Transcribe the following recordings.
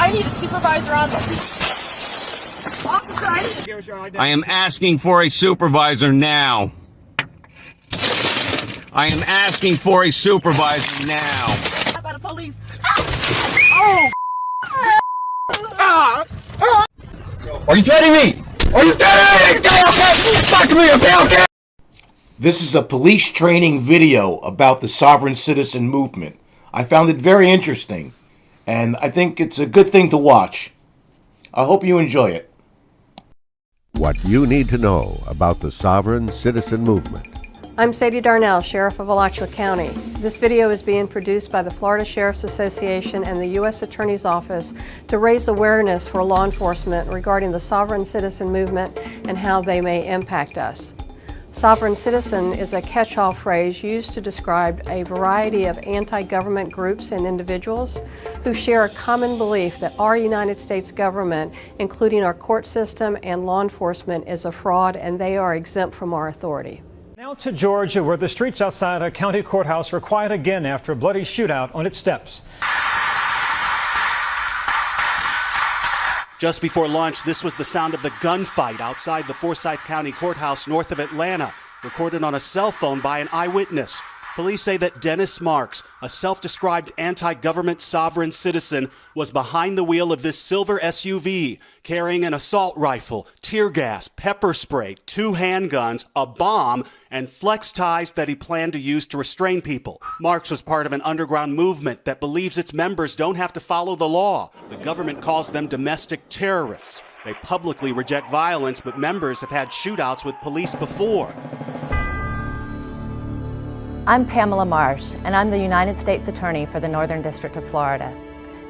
I need a supervisor on the scene. Officer, I am asking for a supervisor now. I am asking for a supervisor now. How about the police? Oh! Are you threatening me? Are you threatening me? Fuck me, okay? This is a police training video about the sovereign citizen movement. I found it very interesting, and I think it's a good thing to watch. I hope you enjoy it. What you need to know about the sovereign citizen movement. I'm Sadie Darnell, Sheriff of Alachua County. This video is being produced by the Florida Sheriff's Association and the U.S. Attorney's Office to raise awareness for law enforcement regarding the sovereign citizen movement and how they may impact us. Sovereign citizen is a catch-all phrase used to describe a variety of anti-government groups and individuals who share a common belief that our United States government, including our court system and law enforcement, is a fraud and they are exempt from our authority. Now to Georgia, where the streets outside a county courthouse were quiet again after a bloody shootout on its steps. Just before lunch, this was the sound of the gunfight outside the Forsyth County Courthouse north of Atlanta, recorded on a cell phone by an eyewitness. Police say that Dennis Marks, a self-described anti-government sovereign citizen, was behind the wheel of this silver SUV, carrying an assault rifle, tear gas, pepper spray, 2 handguns, a bomb, and flex ties that he planned to use to restrain people. Marks was part of an underground movement that believes its members don't have to follow the law. The government calls them domestic terrorists. They publicly reject violence, but members have had shootouts with police before. I'm Pamela Marsh, and I'm the United States Attorney for the Northern District of Florida.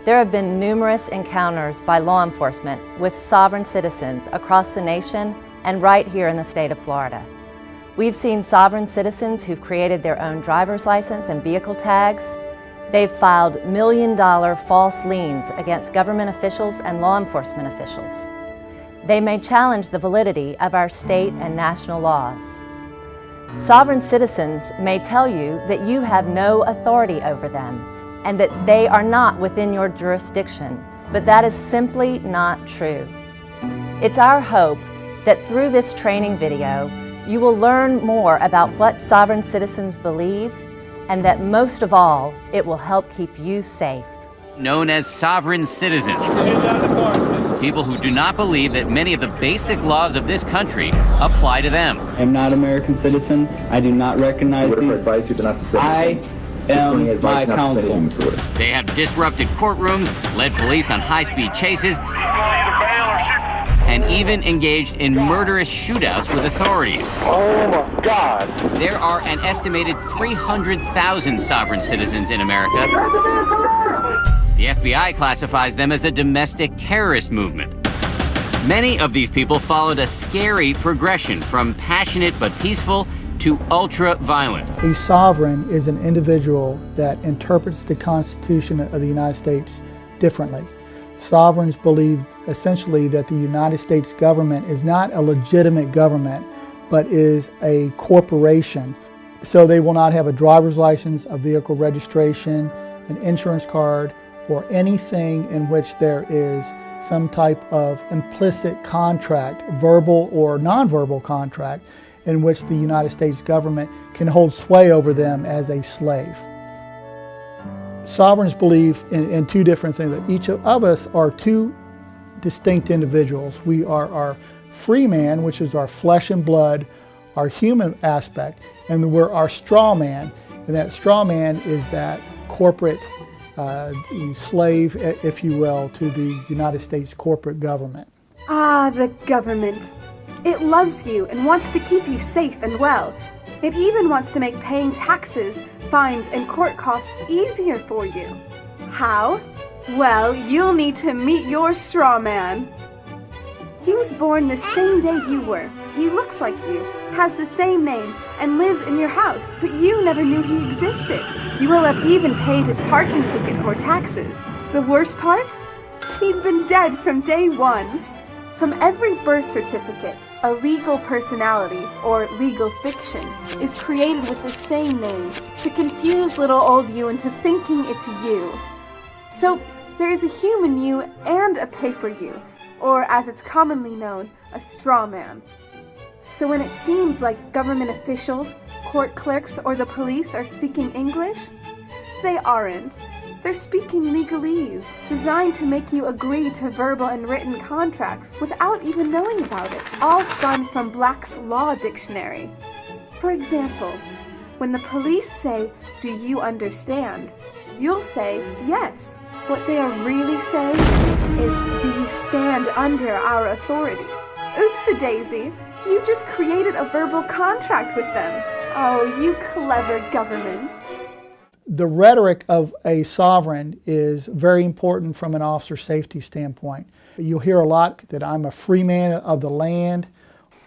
There have been numerous encounters by law enforcement with sovereign citizens across the nation and right here in the state of Florida. We've seen sovereign citizens who've created their own driver's license and vehicle tags. They've filed million-dollar false liens against government officials and law enforcement officials. They may challenge the validity of our state and national laws. Sovereign citizens may tell you that you have no authority over them and that they are not within your jurisdiction, but that is simply not true. It's our hope that through this training video, you will learn more about what sovereign citizens believe and that most of all, it will help keep you safe. Known as sovereign citizens. People who do not believe that many of the basic laws of this country apply to them. I'm not an American citizen. I do not recognize these. I am my counsel. They have disrupted courtrooms, led police on high-speed chases, and even engaged in murderous shootouts with authorities. Oh my God! There are an estimated 300,000 sovereign citizens in America. The FBI classifies them as a domestic terrorist movement. Many of these people followed a scary progression from passionate but peaceful to ultra-violent. A sovereign is an individual that interprets the Constitution of the United States differently. Sovereigns believe essentially that the United States government is not a legitimate government, but is a corporation. So they will not have a driver's license, a vehicle registration, an insurance card, or anything in which there is some type of implicit contract, verbal or nonverbal contract, in which the United States government can hold sway over them as a slave. Sovereigns believe in 2 different things, that each of us are 2 distinct individuals. We are our free man, which is our flesh and blood, our human aspect, and we're our straw man, and that straw man is that corporate slave, if you will, to the United States corporate government. Ah, the government. It loves you and wants to keep you safe and well. It even wants to make paying taxes, fines, and court costs easier for you. How? Well, you'll need to meet your straw man. He was born the same day you were. He looks like you, has the same name, and lives in your house, but you never knew he existed. You will have even paid his parking tickets or taxes. The worst part? He's been dead from day 1. From every birth certificate, a legal personality, or legal fiction, is created with the same name to confuse little old you into thinking it's you. So, There is a human you and a paper you, or as it's commonly known, a straw man. So when it seems like government officials, court clerks, or the police are speaking English, they aren't. They're speaking legalese, designed to make you agree to verbal and written contracts without even knowing about it, all spun from Black's Law Dictionary. For example, when the police say, "Do you understand?" you'll say, "Yes." What they are really saying is, "Do you stand under our authority?" Oops-a-daisy, you just created a verbal contract with them. Oh, you clever government. The rhetoric of a sovereign is very important from an officer safety standpoint. You'll hear a lot that I'm a free man of the land.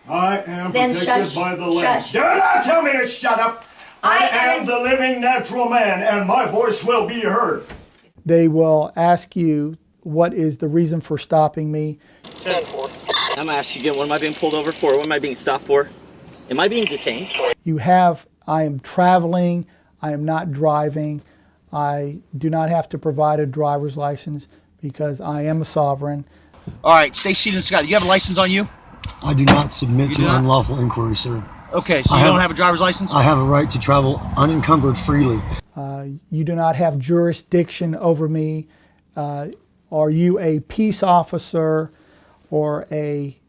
I am protected by the land. Do not tell me to shut up! I am the living natural man, and my voice will be heard. They will ask you, what is the reason for stopping me? I'm asking again, what am I being pulled over for? What am I being stopped for? Am I being detained? You have, I am traveling, I am not driving, I do not have to provide a driver's license because I am a sovereign. All right, stay seated and Scott. Do you have a license on you? I do not submit to unlawful inquiry, sir. Okay, so you don't have a driver's license? I have a right to travel unencumbered freely. You do not have jurisdiction over me. Are you a peace officer or a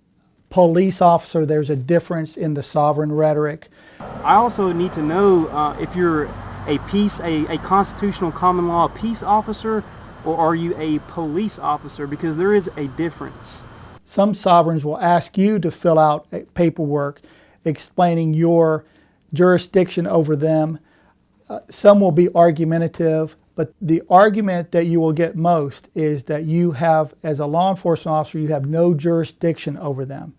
police officer? There's a difference in the sovereign rhetoric. I also need to know if you're a constitutional common law peace officer, or are you a police officer, because there is a difference. Some sovereigns will ask you to fill out paperwork explaining your jurisdiction over them. Some will be argumentative, but the argument that you will get most is that you have, as a law enforcement officer, you have no jurisdiction over them.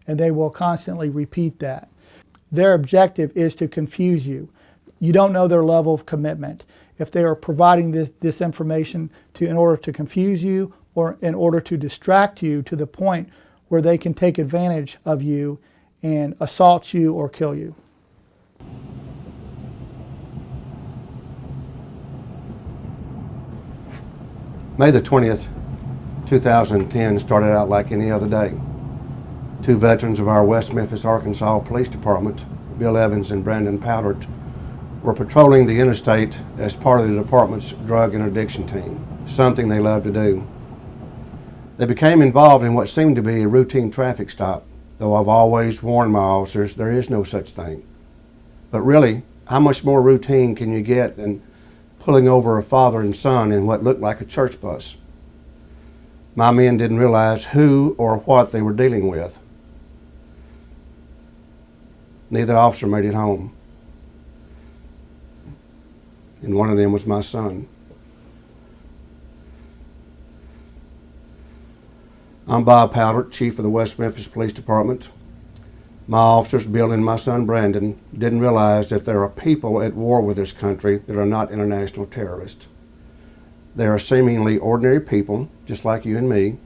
And they will constantly repeat that. Their objective is to confuse you. You don't know their level of commitment. If they are providing this information in order to confuse you or in order to distract you to the point where they can take advantage of you and assault you or kill you. May the 20th, 2010 started out like any other day. Two veterans of our West Memphis, Arkansas Police Department, Bill Evans and Brandon Powdert, were patrolling the interstate as part of the department's drug interdiction team, something they love to do. They became involved in what seemed to be a routine traffic stop, though I've always warned my officers there is no such thing. But really, how much more routine can you get than pulling over a father and son in what looked like a church bus? My men didn't realize who or what they were dealing with. Neither officer made it home. And one of them was my son. I'm Bob Powdert, Chief of the West Memphis Police Department. My officers, Bill and my son Brandon, didn't realize that there are people at war with this country that are not international terrorists. They are seemingly ordinary people, just like you and me,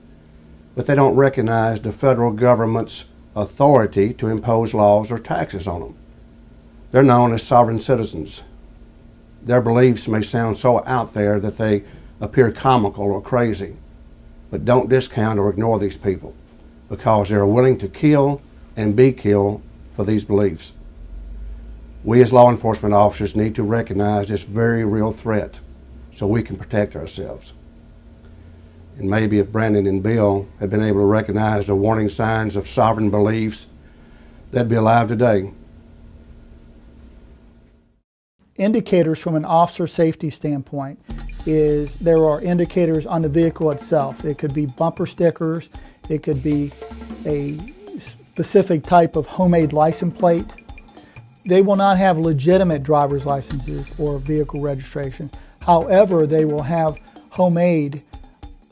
but they don't recognize the federal government's authority to impose laws or taxes on them. They're known as sovereign citizens. Their beliefs may sound so out there that they appear comical or crazy, but don't discount or ignore these people, because they're willing to kill and be killed for these beliefs. We as law enforcement officers need to recognize this very real threat so we can protect ourselves. And maybe if Brandon and Bill had been able to recognize the warning signs of sovereign beliefs, they'd be alive today. Indicators from an officer safety standpoint is there are indicators on the vehicle itself. It could be bumper stickers, it could be a specific type of homemade license plate. They will not have legitimate driver's licenses or vehicle registrations. However, they will have homemade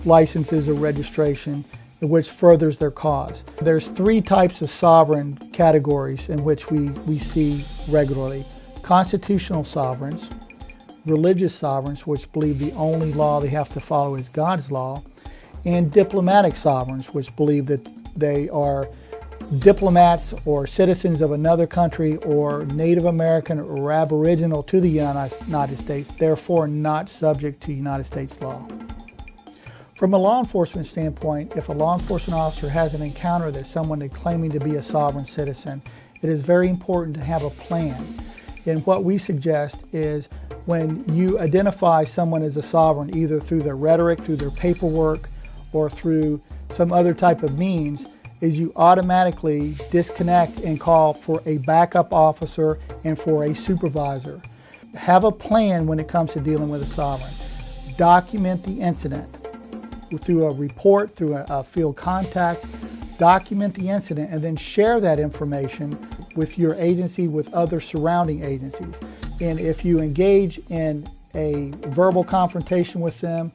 licenses or registration, which furthers their cause. There's three types of sovereign categories in which we see regularly. Constitutional sovereigns, religious sovereigns, which believe the only law they have to follow is God's law, and diplomatic sovereigns, which believe that they are diplomats or citizens of another country or Native American or Aboriginal to the United States, therefore not subject to United States law. From a law enforcement standpoint, if a law enforcement officer has an encounter that someone is claiming to be a sovereign citizen, it is very important to have a plan. And what we suggest is when you identify someone as a sovereign, either through their rhetoric, through their paperwork, or through some other type of means, is you automatically disconnect and call for a backup officer and for a supervisor. Have a plan when it comes to dealing with a sovereign. Document the incident through a report, through a field contact. Document the incident and then share that information with your agency, with other surrounding agencies. And if you engage in a verbal confrontation with them,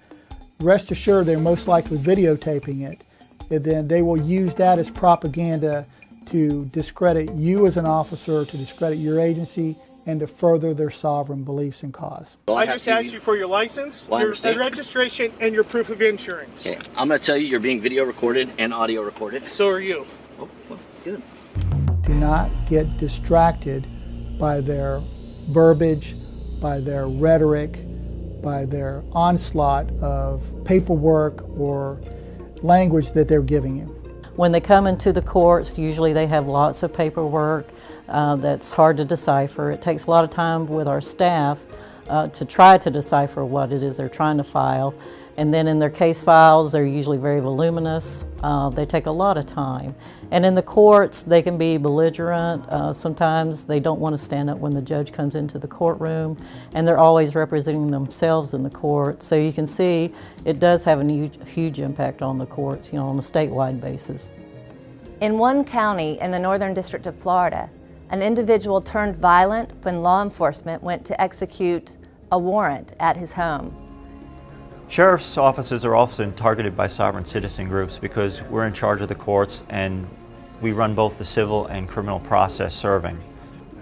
rest assured they're most likely videotaping it. And then they will use that as propaganda to discredit you as an officer, to discredit your agency, and to further their sovereign beliefs and cause. I just asked you for your license, your registration, and your proof of insurance. Okay, I'm going to tell you you're being video recorded and audio recorded. So are you. Oh, well, good. Do not get distracted by their verbiage, by their rhetoric, by their onslaught of paperwork or language that they're giving you. When they come into the courts, usually they have lots of paperwork that's hard to decipher. It takes a lot of time with our staff to try to decipher what it is they're trying to file. And then in their case files, they're usually very voluminous. They take a lot of time. And in the courts, they can be belligerent. Sometimes they don't want to stand up when the judge comes into the courtroom, and they're always representing themselves in the court. So you can see it does have a huge impact on the courts, on a statewide basis. In one county in the Northern District of Florida, an individual turned violent when law enforcement went to execute a warrant at his home. Sheriff's offices are often targeted by sovereign citizen groups because we're in charge of the courts and we run both the civil and criminal process serving.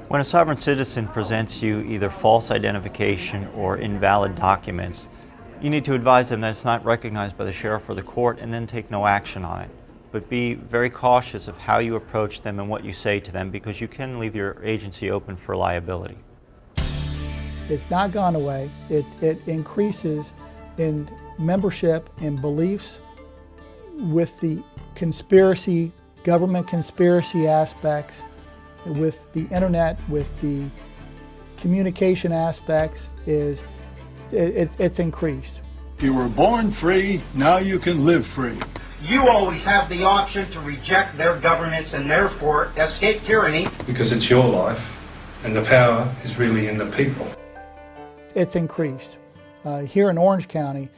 When a sovereign citizen presents you either false identification or invalid documents, you need to advise them that it's not recognized by the sheriff or the court and then take no action on it. But be very cautious of how you approach them and what you say to them because you can leave your agency open for liability. It's not gone away. It increases in membership and beliefs with the conspiracy, government conspiracy aspects, with the internet, with the communication aspects, it's increased. You were born free, now you can live free. You always have the option to reject their governments and therefore escape tyranny. Because it's your life, and the power is really in the people. It's increased. Here in Orange County,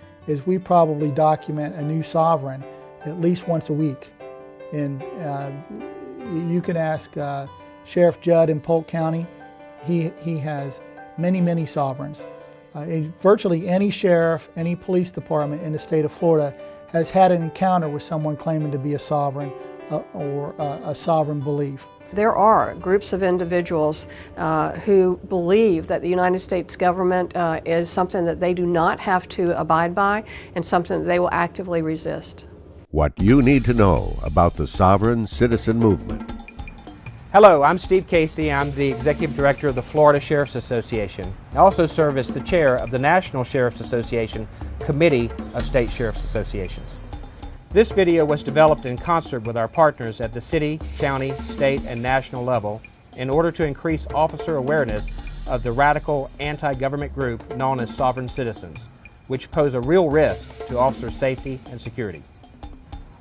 we probably document a new sovereign at least once a week. And you can ask Sheriff Judd in Polk County. He has many sovereigns. Virtually any sheriff, any police department in the state of Florida has had an encounter with someone claiming to be a sovereign or a sovereign belief. There are groups of individuals who believe that the United States government is something that they do not have to abide by and something that they will actively resist. What you need to know about the sovereign citizen movement. Hello, I'm Steve Casey. I'm the Executive Director of the Florida Sheriff's Association. I also serve as the Chair of the National Sheriff's Association Committee of State Sheriff's Associations. This video was developed in concert with our partners at the city, county, state, and national level in order to increase officer awareness of the radical anti-government group known as sovereign citizens, which pose a real risk to officer safety and security.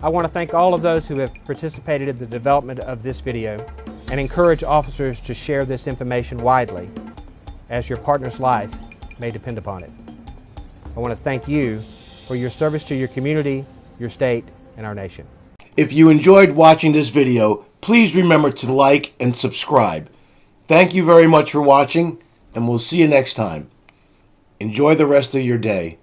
I want to thank all of those who have participated in the development of this video and encourage officers to share this information widely, as your partner's life may depend upon it. I want to thank you for your service to your community, your state, and our nation. If you enjoyed watching this video, please remember to like and subscribe. Thank you very much for watching, and we'll see you next time. Enjoy the rest of your day.